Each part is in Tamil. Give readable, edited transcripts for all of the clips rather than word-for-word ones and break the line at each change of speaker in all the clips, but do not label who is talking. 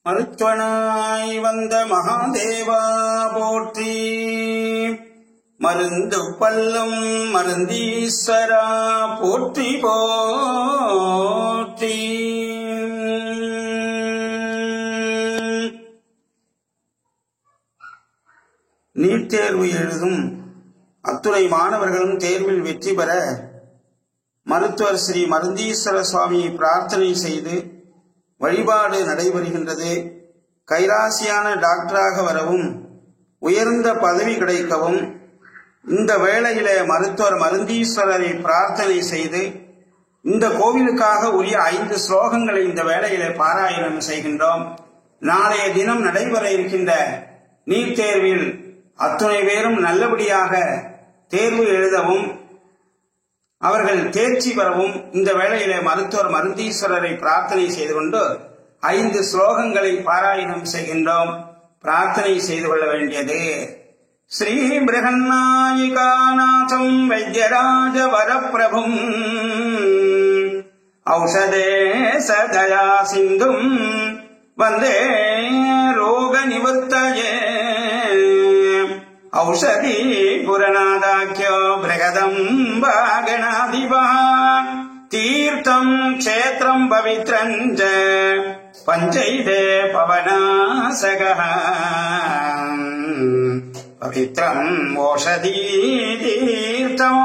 மருத்துவனாய் வந்த மகாதேவா போற்றி, மருந்து பல்லும் மருந்தீஸ்வரா போற்றி போற்றி. நீட் தேர்வு எழுதும் அத்துணை மாணவர்களும் தேர்வில் வெற்றி பெற மருத்துவர் ஸ்ரீ மருந்தீஸ்வர சுவாமியை பிரார்த்தனை செய்து வழிபாடு நடைபெறுகின்றது. கைராசியான டாக்டராக வரவும் உயர்ந்த பதவி கிடைக்கவும் இந்த வேளையிலே மருத்துவர் மருந்தீஸ்வரரை பிரார்த்தனை செய்து இந்த கோவிலுக்காக உரிய 5 ஸ்லோகங்களை இந்த வேளையிலே பாராயணம் செய்கின்றோம். நாளைய தினம் நடைபெற இருக்கின்ற நீட் தேர்வில் அத்துணை பேரும் நல்லபடியாக தேர்வு எழுதவும் அவர்கள் தேர்ச்சி பெறவும் இந்த வேளையிலே மருத்துவர் மருந்தீஸ்வரரை பிரார்த்தனை செய்து கொண்டு 5 ஸ்லோகங்களை பாராயணம் செய்கின்றோம். பிரார்த்தனை செய்து கொள்ள வேண்டியது ஸ்ரீ பிரகன்னாயிகாநாதம் வைத்தியராஜ வரப்பிரபும் ஔஷதே சதயா சிந்தும் வந்தே ரோக நிவர்த்தயே ஔஷதி புரநாதாக்கியோ பிரகதம்பா கணாதிபா தீர்த்தம் க்ஷேத்ரம் பவித்ரஞ்ச பஞ்சைதே பவனாசகः பவித்ரம் ஓஷதி தீர்த்தம்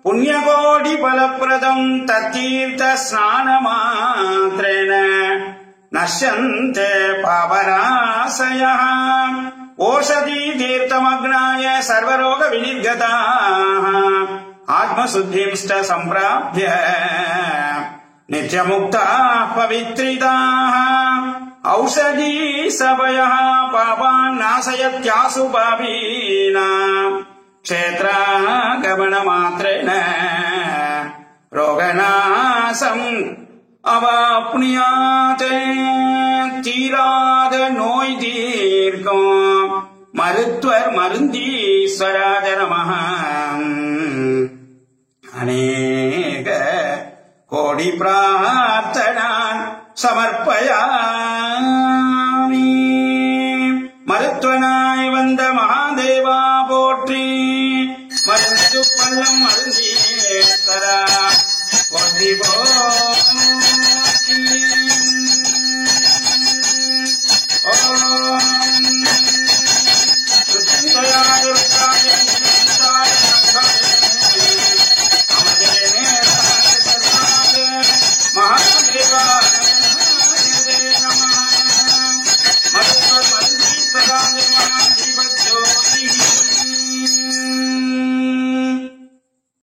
புண்ணியகோடி பலப்ரதம் தத்தீர்த்த ஸ்நானமாத்ரேண நஷ்யந்தே பாவராசயः ஓஷதி தீர்த்தமக்னாய சர்வரோக விநிர்கதாः ஆத்மசுத்திம்ஷ்ட சம்பிராப்ய நித்யமுக்தாः பவித்ரிதாः ஔஷதி சபயः பாபான் நாசயத்யாசு பாபீனாம் க்ஷேத்ராகமனமாத்ரேண ரோகநாசம் அவாப்னுயாதே தீராத நோய் தீர்க்கும் மருத்துவர் மருந்தீஸ்வராய நமः. அநேக கோடி பிரார்த்தனான் சமர்ப்பயாமி.